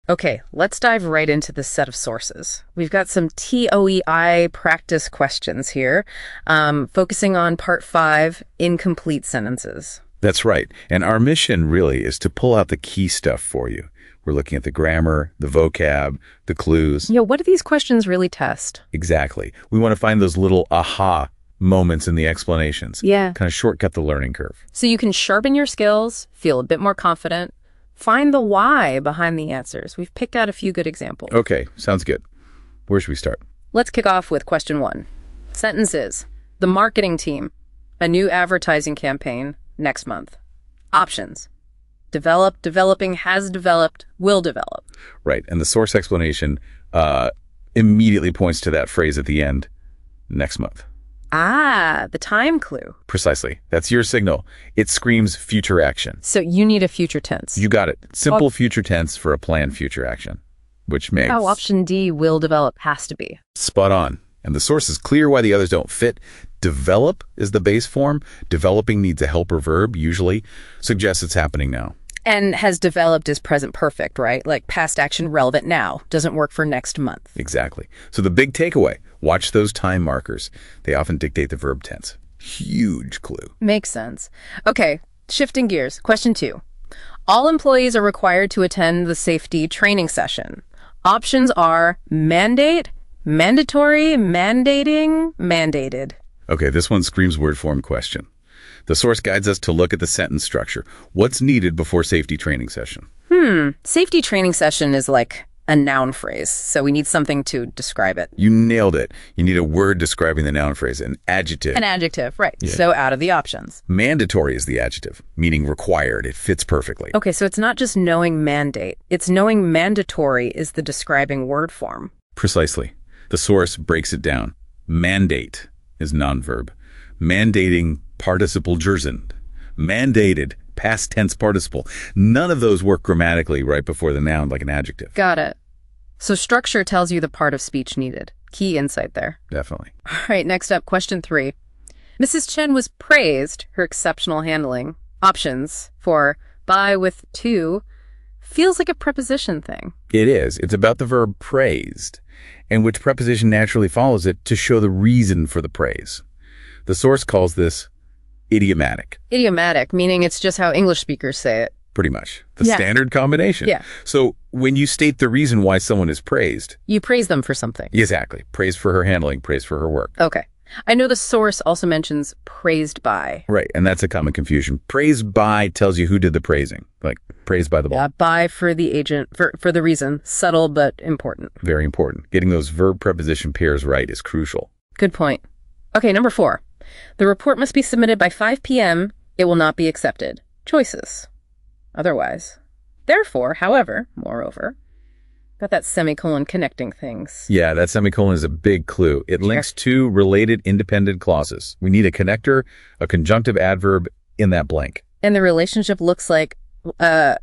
Okay, let's dive right into this set of sources. We've got some TOEI practice questions here, focusing on part 5, incomplete sentences. That's right. And our mission really is to pull out the key stuff for you. We're looking at the grammar, the vocab, the clues. Yeah, what do these questions really test? Exactly. We want to find those little aha moments in the explanations. Yeah. Kind of shortcut the learning curve. So you can sharpen your skills, feel a bit more confident, find the why behind the answers. We've picked out a few good examples. Okay, sounds good. Where should we start? Let's kick off with question 1. Sentences. The marketing team. A new advertising campaign next month. Options. Develop, developing, has developed, will develop. Right, and the source explanation immediately points to that phrase at the end, next month. Ah, the time clue. Precisely. That's your signal. It screams future action. So you need a future tense. You got it. Simple future tense for a planned future action, which makes... Oh, option D, will develop, has to be. Spot on. And the source is clear why the others don't fit. Develop is the base form. Developing needs a helper verb, usually. Suggests it's happening now. And has developed is present perfect, right? Like past action relevant now. Doesn't work for next month. Exactly. So the big takeaway, watch those time markers. They often dictate the verb tense. Huge clue. Makes sense. Okay, shifting gears. Question 2. All employees are required to attend the safety training session. Options are mandate, mandatory, mandating, mandated. Okay, this one screams word form question. The source guides us to look at the sentence structure. What's needed before safety training session? Safety training session is like a noun phrase, so we need something to describe it. You nailed it. You need a word describing the noun phrase, an adjective. An adjective, right. Yeah. So out of the options. Mandatory is the adjective, meaning required. It fits perfectly. Okay, so it's not just knowing mandate. It's knowing mandatory is the describing word form. Precisely. The source breaks it down. Mandate is nonverb. Mandating, participle gerund. Mandated, past tense participle. None of those work grammatically right before the noun like an adjective. Got it. So structure tells you the part of speech needed. Key insight there. Definitely. All right, next up, question 3. Mrs. Chen was praised her exceptional handling. Options for by with to feels like a preposition thing. It is. It's about the verb praised, and which preposition naturally follows it to show the reason for the praise. The source calls this idiomatic. Idiomatic, meaning it's just how English speakers say it. Pretty much. The Yeah. standard combination. Yeah. So when you state the reason why someone is praised. You praise them for something. Exactly. Praise for her handling, praise for her work. Okay. I know the source also mentions praised by. Right. And that's a common confusion. Praised by tells you who did the praising. Like praised by the ball. Yeah, by for the agent, for the reason. Subtle but important. Very important. Getting those verb preposition pairs right is crucial. Good point. Okay, number 4. The report must be submitted by 5 p.m. It will not be accepted. Choices. Otherwise. Therefore, however, moreover. Got that semicolon connecting things. Yeah, that semicolon is a big clue. It links two related independent clauses. We need a connector, a conjunctive adverb in that blank. And the relationship looks like a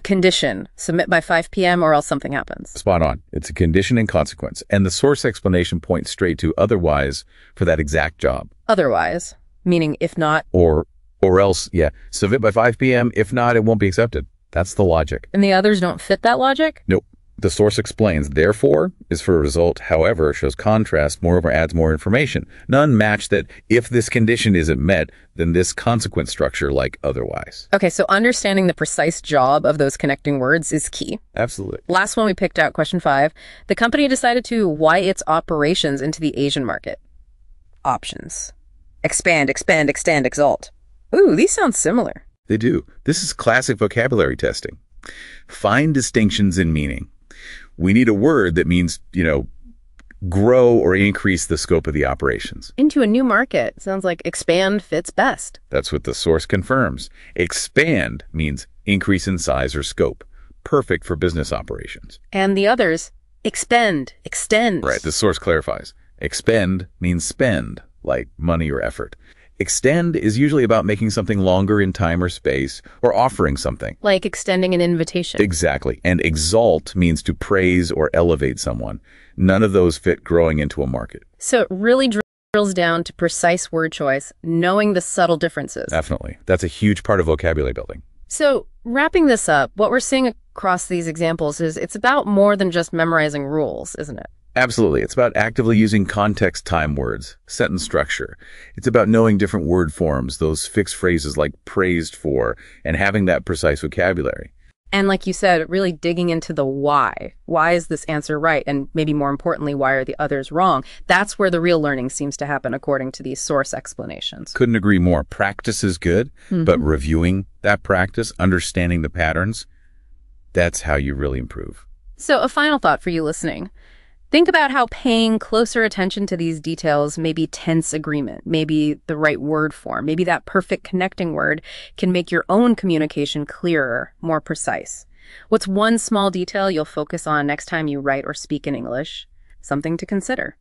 condition. Submit by 5 p.m. or else something happens. Spot on. It's a condition and consequence. And the source explanation points straight to otherwise for that exact job. Otherwise, meaning if not. Or else, yeah. Submit by 5 p.m. If not, it won't be accepted. That's the logic. And the others don't fit that logic? Nope. The source explains, therefore, is for a result, however, shows contrast, moreover, adds more information. None match that if this condition isn't met, then this consequence structure like otherwise. Okay, so understanding the precise job of those connecting words is key. Absolutely. Last one we picked out, question 5. The company decided to widen its operations into the Asian market. Options. Expand, extend, exalt. Ooh, these sound similar. They do. This is classic vocabulary testing. Find distinctions in meaning. We need a word that means, grow or increase the scope of the operations. Into a new market. Sounds like expand fits best. That's what the source confirms. Expand means increase in size or scope. Perfect for business operations. And the others, expend, extend. Right, the source clarifies. Expend means spend, like money or effort. Extend is usually about making something longer in time or space, or offering something. Like extending an invitation. Exactly. And exalt means to praise or elevate someone. None of those fit growing into a market. So it really drills down to precise word choice, knowing the subtle differences. Definitely. That's a huge part of vocabulary building. So, wrapping this up, what we're seeing across these examples is it's about more than just memorizing rules, isn't it? Absolutely. It's about actively using context time words, sentence structure. It's about knowing different word forms, those fixed phrases like praised for, and having that precise vocabulary. And like you said, really digging into the why. Why is this answer right? And maybe more importantly, why are the others wrong? That's where the real learning seems to happen according to these source explanations. Couldn't agree more. Practice is good, but reviewing that practice, understanding the patterns, that's how you really improve. So a final thought for you listening. Think about how paying closer attention to these details, maybe tense agreement, maybe the right word form, maybe that perfect connecting word can make your own communication clearer, more precise. What's one small detail you'll focus on next time you write or speak in English? Something to consider.